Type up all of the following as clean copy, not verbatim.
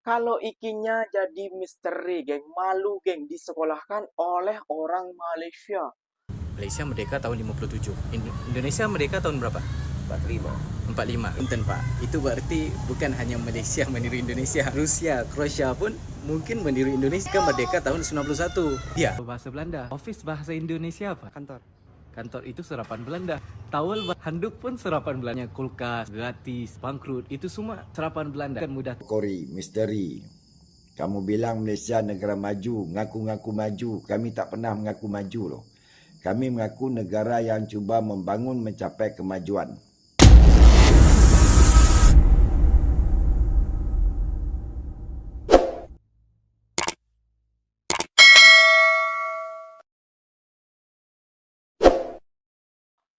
Kalau ikinya jadi misteri, geng. Malu, geng. Disekolahkan oleh orang Malaysia. Malaysia merdeka tahun 57. Indonesia merdeka tahun berapa? 45. 45. Punten Pak. Itu berarti bukan hanya Malaysia meniru Indonesia. Rusia, Kroasia pun mungkin meniru Indonesia. Kan merdeka tahun 91. Ya. Bahasa Belanda. Office bahasa Indonesia apa? Kantor. Kantor itu serapan Belanda. Towel, handuk pun serapan Belanda. Kulkas, gratis, bangkrut, itu semua serapan Belanda. Kan mudah. Kori, misteri. Kamu bilang Malaysia negara maju, ngaku-ngaku maju. Kami tak pernah mengaku maju loh. Kami mengaku negara yang cuba membangun mencapai kemajuan.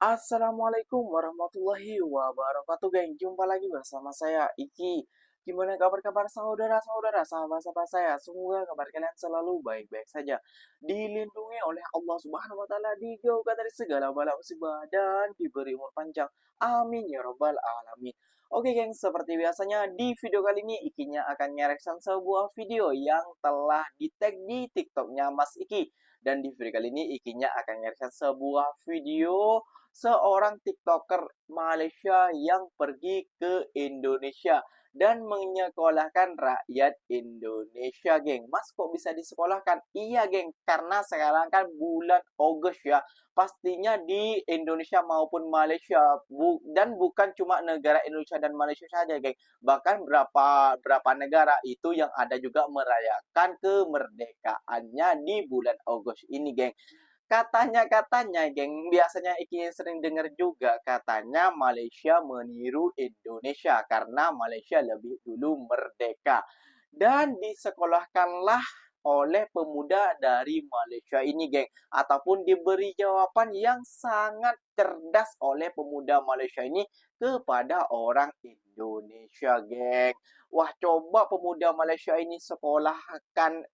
Assalamualaikum warahmatullahi wabarakatuh, geng. Jumpa lagi bersama saya, Iki. Gimana kabar-kabar saudara-saudara, sahabat-sahabat saya? Semoga kabar kalian selalu baik-baik saja. Dilindungi oleh Allah Subhanahu wa taala, dijauhkan dari segala bala musibah dan diberi umur panjang. Amin ya rabbal alamin. Oke, geng, seperti biasanya di video kali ini Ikinya akan ngereaction sebuah video yang telah di-tag di TikToknya Mas Iki. Dan di video kali ini Ikinya akan ngereaction sebuah video seorang TikToker Malaysia yang pergi ke Indonesia dan menyekolahkan rakyat Indonesia, geng. Mas, kok bisa disekolahkan? Iya, geng, karena sekarang kan bulan Ogos ya. Pastinya di Indonesia maupun Malaysia. Dan bukan cuma negara Indonesia dan Malaysia saja, geng. Bahkan berapa negara itu yang ada juga merayakan kemerdekaannya di bulan Ogos ini, geng. Katanya, geng, biasanya Iki sering dengar juga katanya Malaysia meniru Indonesia karena Malaysia lebih dulu merdeka. Dan disekolahkanlah oleh pemuda dari Malaysia ini, geng. Ataupun diberi jawaban yang sangat cerdas oleh pemuda Malaysia ini kepada orang Indonesia, geng. Wah, coba pemuda Malaysia ini sekolahkan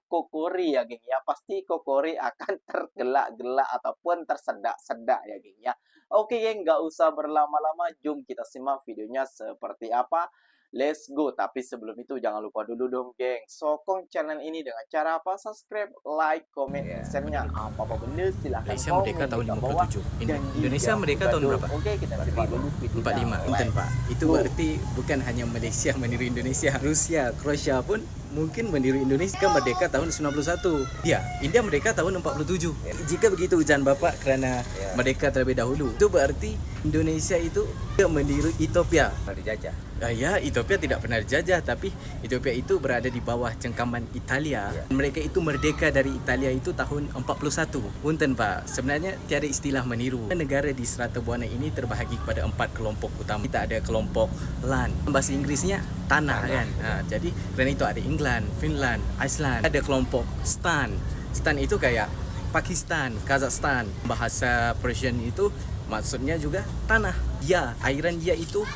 Kokori ya, geng ya. Pasti Kokori akan tergelak-gelak ataupun tersedak-sedak ya, geng ya. Oke, geng, nggak usah berlama-lama, jom kita simak videonya seperti apa. Let's go. Tapi sebelum itu jangan lupa dulu dong, geng, sokong channel ini dengan cara apa? Subscribe, like, komen, share-nya. Apa-apa benda silahkan Malaysia komen merdeka tahun di bawah. 57. Dan Indonesia jangan merdeka lupa tahun dong. berapa? Oke, kita simak dulu videonya. 45. Punten Pak. Itu Go. berarti bukan hanya Malaysia meniru Indonesia. Rusia, Kroasia pun mungkin meniru Indonesia. Kan merdeka tahun 91. Ya, India merdeka tahun 47. Jika begitu ujian Bapak karena merdeka terlebih dahulu, itu berarti Indonesia itu tidak meniru Ethiopia. Pernah dijajah. Ya, Ethiopia tidak pernah dijajah, tapi Ethiopia itu berada di bawah cengkaman Italia. Mereka itu merdeka dari Italia itu tahun 41. Punten Pak, sebenarnya tiada istilah meniru. Negara di Strata Buana ini terbahagi kepada 4 kelompok utama. Kita ada kelompok land, bahasa Inggrisnya tanah kan. Jadi karena itu ada England, Finland, Iceland. Ada kelompok stan. Stan itu kayak Pakistan, Kazakhstan. Bahasa Persian itu maksudnya juga tanah. Ya, airan dia itu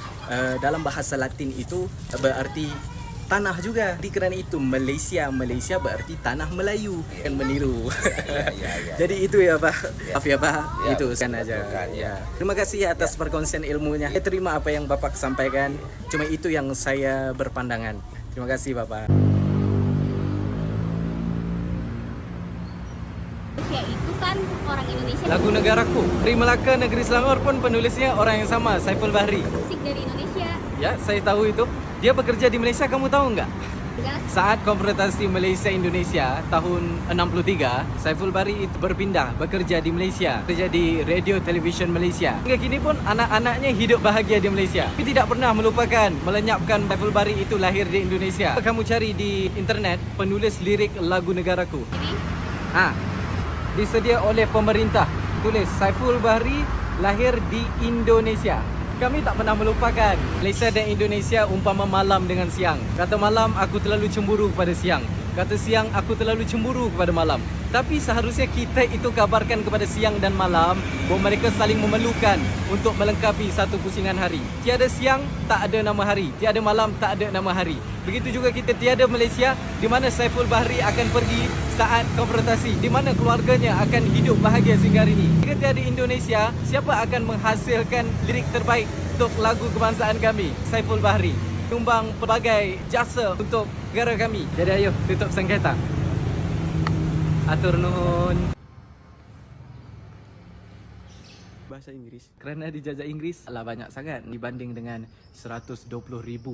dalam bahasa Latin itu berarti tanah juga. Di kerana itu Malaysia berarti tanah Melayu. Kan meniru. Jadi itu ya Pak. Maaf ya Pak. Itu kan aja. Ya. Terima kasih atas perkongsian ilmunya. Saya terima apa yang Bapak sampaikan. Cuma itu yang saya berpandangan. Terima kasih Bapak. Malaysia itu kan orang Indonesia. Lagu Negaraku, Pri Melaka Negeri Selangor pun penulisnya orang yang sama, Saiful Bahri. Musik dari Indonesia. Ya, saya tahu itu. Dia bekerja di Malaysia, kamu tahu nggak? Enggak. Saat konfrontasi Malaysia-Indonesia tahun 63, Saiful Bahri itu berpindah bekerja di Malaysia, bekerja di radio television Malaysia. Hingga kini pun anak-anaknya hidup bahagia di Malaysia. Tapi tidak pernah melupakan, melenyapkan Saiful Bahri itu lahir di Indonesia. Kamu cari di internet penulis lirik lagu Negaraku. Ini Disedia oleh pemerintah. Tulis Saiful Bahri lahir di Indonesia. Kami tak pernah melupakan. Malaysia dan Indonesia umpama malam dengan siang. Kata malam, aku terlalu cemburu kepada siang. Kata siang, aku terlalu cemburu kepada malam. Tapi seharusnya kita itu kabarkan kepada siang dan malam bahawa mereka saling memerlukan untuk melengkapi satu pusingan hari. Tiada siang, tak ada nama hari. Tiada malam, tak ada nama hari. Begitu juga kita tiada Malaysia di mana Saiful Bahri akan pergi saat konfrontasi, di mana keluarganya akan hidup bahagia sehingga hari ini. Jika tiada Indonesia, siapa akan menghasilkan lirik terbaik untuk lagu kebangsaan kami? Saiful Bahri. tumbang pelbagai jasa untuk negara kami. Jadi ayo tutup sengketa. Atur nuhun. Bahasa Inggeris. Kerana dijajah Inggeris lah banyak sangat dibanding dengan 120,000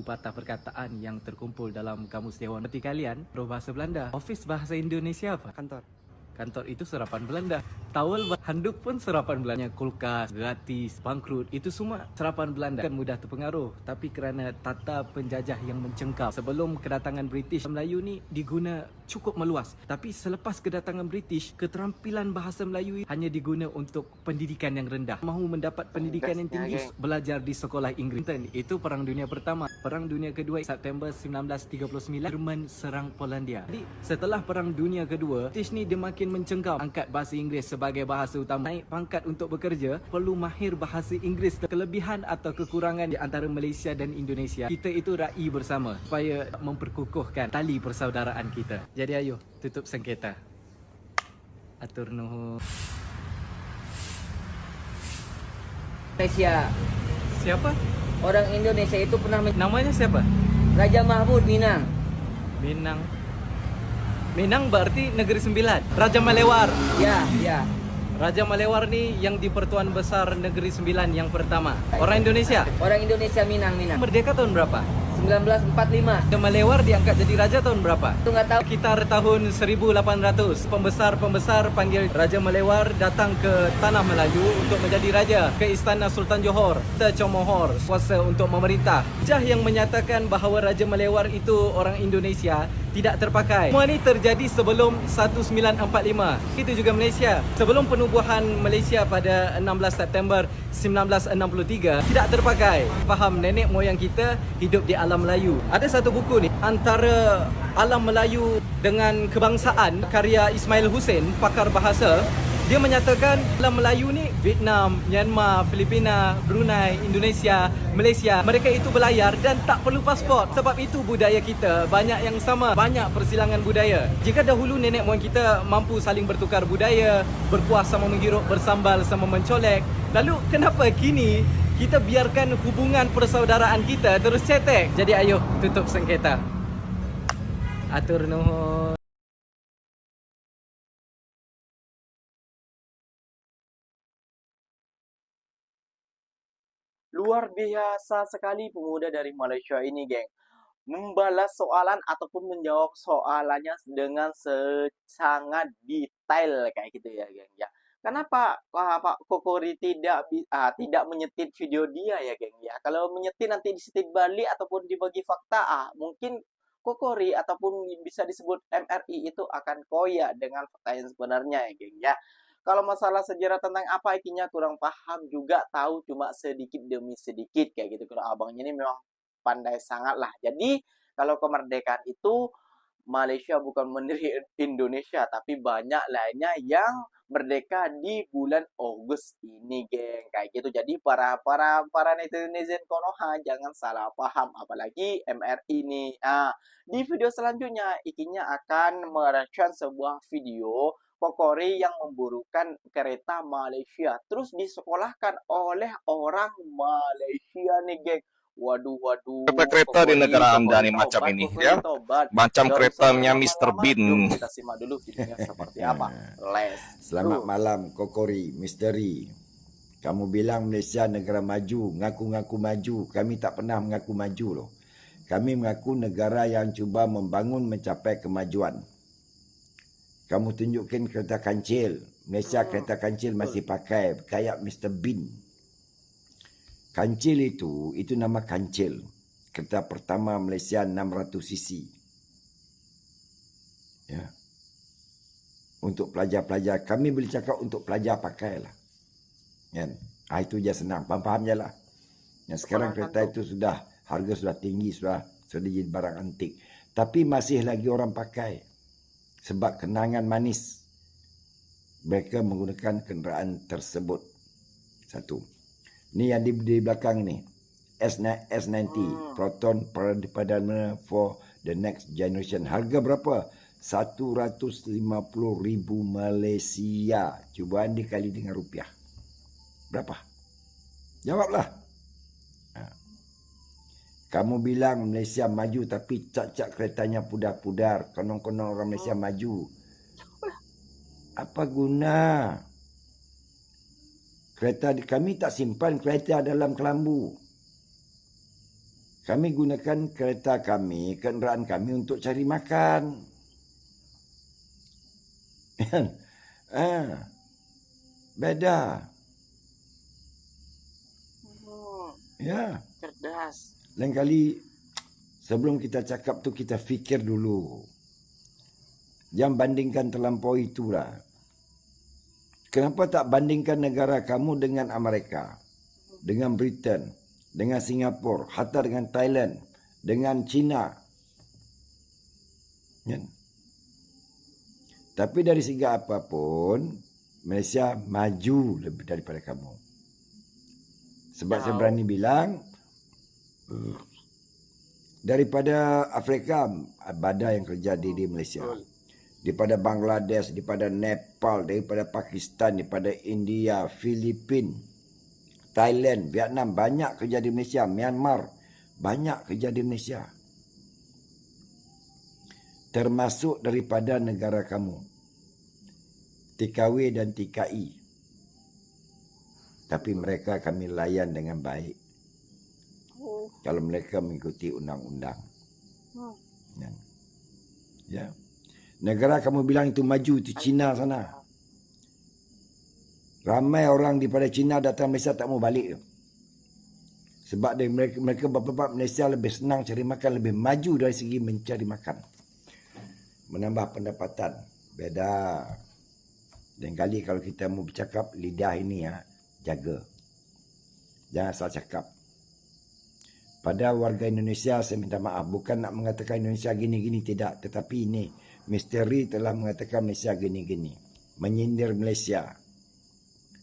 patah perkataan yang terkumpul dalam Kamus Dewan. Seperti kalian, bahasa Belanda. Office bahasa Indonesia apa? Kantor. Kantor itu serapan Belanda. Towel, handuk pun serapan Belanda. Kulkas, gratis, bangkrut, itu semua serapan Belanda. Kan mudah terpengaruh. Tapi kerana tata penjajah yang mencengkam, sebelum kedatangan British, Melayu ni diguna cukup meluas. Tapi selepas kedatangan British, keterampilan bahasa Melayu hanya diguna untuk pendidikan yang rendah. Mahu mendapat pendidikan yang tinggi, belajar di sekolah Inggeris. Itu Perang Dunia Pertama. Perang Dunia Kedua, September 1939, Jerman serang Polandia. Jadi setelah Perang Dunia Kedua, British ni dia makin mencengkam, angkat bahasa Inggeris sebagai bahasa utama. Naik pangkat untuk bekerja, perlu mahir bahasa Inggeris. Kelebihan atau kekurangan di antara Malaysia dan Indonesia, kita itu raih bersama supaya memperkukuhkan tali persaudaraan kita. Jadi ayo tutup sengketa. Atur nuhun. Malaysia. Siapa? Orang Indonesia itu pernah Namanya siapa? Raja Mahmud Minang. Minang. Minang berarti Negeri Sembilan. Raja Malewar. Ya, ya. Raja Malewar ni yang di Pertuan Besar Negeri Sembilan yang pertama. Orang Indonesia. Orang Indonesia Minang. Merdeka tahun berapa? 1945. Raja Malewar diangkat jadi raja tahun berapa? Itu nggak tahu. Sekitar tahun 1800. Pembesar-pembesar panggil Raja Malewar datang ke Tanah Melayu untuk menjadi raja. Ke Istana Sultan Johor. Kita Comohor kuasa untuk memerintah. Jah yang menyatakan bahawa Raja Malewar itu orang Indonesia tidak terpakai. Semua ni terjadi sebelum 1945. Itu juga Malaysia. Sebelum penubuhan Malaysia pada 16 September 1963 tidak terpakai. Faham nenek moyang kita hidup di alam Melayu. Ada satu buku ni, Antara Alam Melayu dengan Kebangsaan, karya Ismail Hussein, pakar bahasa. Dia menyatakan alam Melayu ni Vietnam, Myanmar, Filipina, Brunei, Indonesia, Malaysia, mereka itu berlayar dan tak perlu pasport. Sebab itu budaya kita banyak yang sama, banyak persilangan budaya. Jika dahulu nenek moyang kita mampu saling bertukar budaya, berkuah sama menghirup, bersambal sama mencolek, lalu kenapa kini kita biarkan hubungan persaudaraan kita terus cetek? Jadi ayo tutup sengketa. Atur nuhun. Luar biasa sekali pemuda dari Malaysia ini, geng. Membalas soalan ataupun menjawab soalannya dengan sangat detail kayak gitu ya, geng ya. Kenapa Pak Kokori tidak menyetit video dia ya, geng ya? Kalau menyetit nanti disetit balik ataupun dibagi fakta, mungkin Kokori ataupun bisa disebut MRI itu akan koyak dengan fakta yang sebenarnya ya, geng ya. Kalau masalah sejarah tentang apa ikinya kurang paham juga, tahu cuma sedikit demi sedikit kayak gitu. Kalau abangnya ini memang pandai sangat lah. Jadi kalau kemerdekaan itu Malaysia bukan mendiri Indonesia, tapi banyak lainnya yang merdeka di bulan Ogos ini, geng. Kayak gitu. Jadi para netizen Konoha jangan salah paham, apalagi MRI ini. Nah, di video selanjutnya ikinya akan mereaction sebuah video Kokori yang memburukan kereta Malaysia terus disekolahkan oleh orang Malaysia nih, geng. Waduh. Kereta-kereta di negara Anda nih macam ini ya. Macam keretanya Mr. Bean. Kita simak dulu videonya seperti apa. Selamat malam Kokori, misteri. Kamu bilang Malaysia negara maju, ngaku-ngaku maju. Kami tak pernah mengaku maju loh. Kami mengaku negara yang cuba membangun mencapai kemajuan. Kamu tunjukkan kereta kancil. Malaysia kereta kancil masih pakai kayak Mr. Bean. Kancil itu nama kancil. Kereta pertama Malaysia 600cc. Ya. Untuk pelajar-pelajar. Kami boleh cakap untuk pelajar pakailah. Kan? Itu je senang. Faham je lah. Yang sekarang kereta itu sudah, harga sudah tinggi, sudah jadi barang antik. Tapi masih lagi orang pakai. Sebab kenangan manis mereka menggunakan kenderaan tersebut. Satu. Ni yang di belakang ni. S90 Proton Perdana for the next generation. Harga berapa? 150,000 Malaysia. Cuba anda kali dengan rupiah. Berapa? Jawablah. Kamu bilang Malaysia maju tapi cak-cak keretanya pudar-pudar. Konon-konon orang Malaysia maju. Apa guna? Kereta kami tak simpan kereta dalam kelambu. Kami gunakan kereta kami, kenderaan kami untuk cari makan. Beda. Ya. Cerdas. Lain kali sebelum kita cakap tu kita fikir dulu. Jangan bandingkan terlampau itulah. Kenapa tak bandingkan negara kamu dengan Amerika, dengan Britain, dengan Singapura, hatta dengan Thailand, dengan China. Ya. Tapi dari segi apapun, Malaysia maju lebih daripada kamu. Sebab saya berani bilang, daripada Afrika, ada yang kerja di Malaysia. Daripada Bangladesh, daripada Nepal, daripada Pakistan, daripada India, Filipina, Thailand, Vietnam, banyak kerja di Malaysia. Myanmar, banyak kerja di Malaysia. Termasuk daripada negara kamu. TKW dan TKI. Tapi mereka kami layan dengan baik. Kalau mereka mengikuti undang-undang. Ya. Negara kamu bilang itu maju, itu China sana. Ramai orang daripada China datang Malaysia tak mau balik. Sebab mereka berpendapat Malaysia lebih senang cari makan, lebih maju dari segi mencari makan. Menambah pendapatan. Beda. Dan kali kalau kita mau bercakap, lidah ini ya, jaga. Jangan salah cakap. Pada warga Indonesia, saya minta maaf. Bukan nak mengatakan Indonesia gini-gini, tidak. Tetapi ini, misteri telah mengatakan Malaysia gini-gini. Menyindir Malaysia.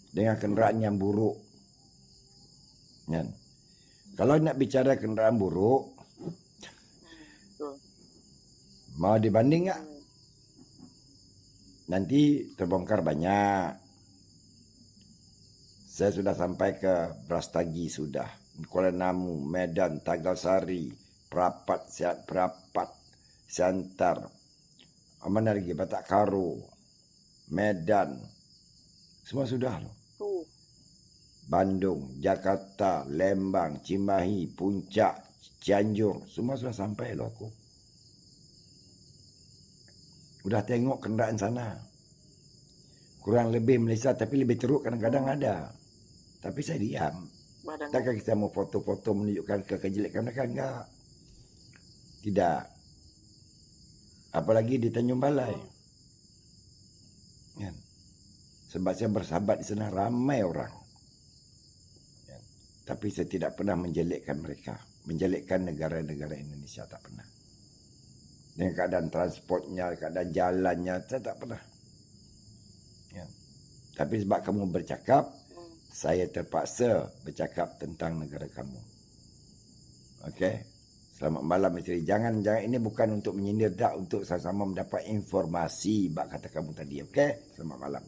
Dengan kenderaan yang buruk. Ya. Kalau nak bicara kenderaan buruk, mau dibanding tak? Nanti terbongkar banyak. Saya sudah sampai ke Brastagi sudah. Kuala Namu, Medan, Tagal Sari, Perapat, Siantar, mana lagi, Batak Karo, Medan, semua sudah loh. Bandung, Jakarta, Lembang, Cimahi, Puncak, Cianjur, semua sudah sampai loh aku. Udah tengok kenderaan sana. Kurang lebih Malaysia, tapi lebih teruk kadang-kadang ada. Tapi saya diam. Takkan kita mau foto-foto menunjukkan kejelekan mereka? Enggak. Tidak. Apalagi di Tanjung Balai. Ya. Sebab saya bersahabat di sana ramai orang. Ya. Tapi saya tidak pernah menjelekkan mereka. Menjelekkan negara-negara Indonesia, tak pernah. Dengan keadaan transportnya, keadaan jalannya, saya tak pernah. Ya. Tapi sebab kamu bercakap, saya terpaksa bercakap tentang negara kamu. Okey. Selamat malam isteri. Jangan ini bukan untuk menyindir, tak, untuk sama-sama mendapat informasi bab kata kamu tadi. Okey. Selamat malam.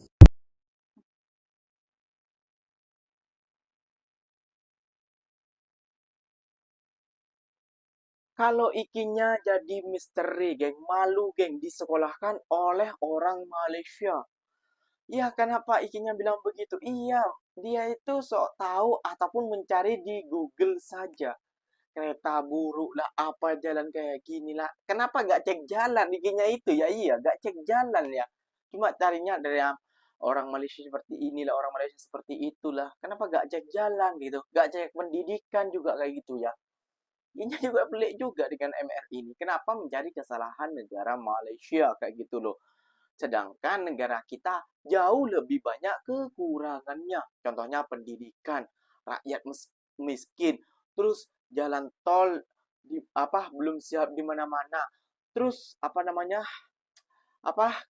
Kalau ikinya jadi misteri, geng, malu, geng, disekolahkan oleh orang Malaysia. Iya, kenapa ikinya bilang begitu? Iya, dia itu sok tahu ataupun mencari di Google saja. Kereta buruk lah, apa jalan kayak gini lah. Kenapa gak cek jalan ikinya itu ya? Iya, gak cek jalan ya. Cuma carinya dari orang Malaysia seperti inilah, orang Malaysia seperti itulah. Kenapa gak cek jalan gitu? Gak cek pendidikan juga kayak gitu ya. Ini juga pelik juga dengan MRI ini. Kenapa mencari kesalahan negara Malaysia kayak gitu loh. Sedangkan negara kita jauh lebih banyak kekurangannya. Contohnya pendidikan, rakyat miskin, terus jalan tol belum siap di mana-mana. Terus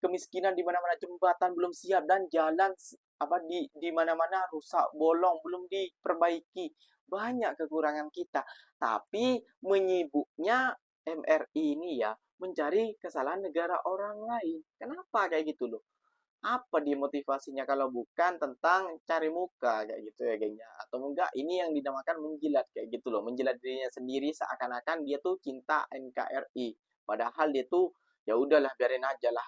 kemiskinan di mana-mana, jembatan belum siap dan jalan di mana-mana rusak, bolong, belum diperbaiki. Banyak kekurangan kita. Tapi menyibuknya MRI ini ya mencari kesalahan negara orang lain. Kenapa kayak gitu loh? Apa dia motivasinya kalau bukan tentang cari muka kayak gitu ya gengnya, atau enggak ini yang dinamakan menjilat kayak gitu loh, menjilat dirinya sendiri seakan-akan dia tuh cinta NKRI, padahal dia tuh ya udahlah biarin aja lah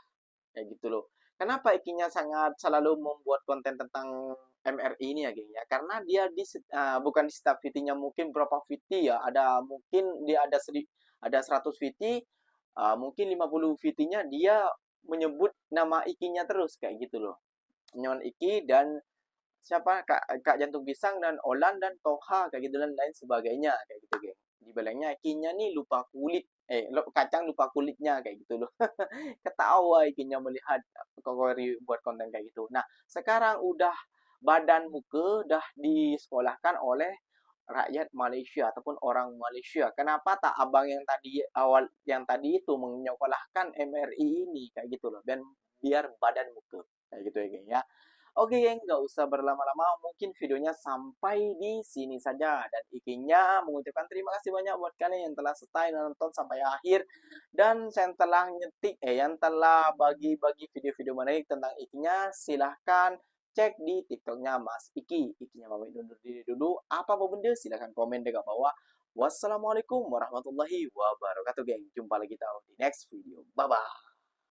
kayak gitu loh. Kenapa Ikinya sangat selalu membuat konten tentang MRI ini ya geng ya, karena dia bukan di setiap VT-nya mungkin berapa VT ya, ada mungkin dia ada 100 VT, mungkin 50 VT-nya dia menyebut nama Ikinya terus kayak gitu loh. Nyon Iki dan siapa Kak Jantung Pisang dan Olan dan Toha kayak gitu dan lain sebagainya kayak gitu geng. Di belakangnya Ikinya nih lupa kulit, kacang lupa kulitnya kayak gitu loh. Ketawa Ikinya melihat Kokori buat konten kayak gitu. Nah, sekarang udah badan muka dah disekolahkan oleh rakyat Malaysia ataupun orang Malaysia. Kenapa tak abang yang tadi itu menyekolahkan MRI ini kayak gitu loh, dan biar badan muka kayak gitu ya geng ya. Oke geng, nggak usah berlama-lama, mungkin videonya sampai di sini saja, dan Ikinya mengucapkan terima kasih banyak buat kalian yang telah stay nonton sampai akhir, dan yang telah yang telah bagi-bagi video-video menarik tentang Ikinya. Silahkan cek di TikToknya Mas Iki. Ikinya pamit undur diri dulu. Apa benda silahkan komen di bawah. Wassalamualaikum warahmatullahi wabarakatuh geng. Jumpa lagi di next video. Bye bye.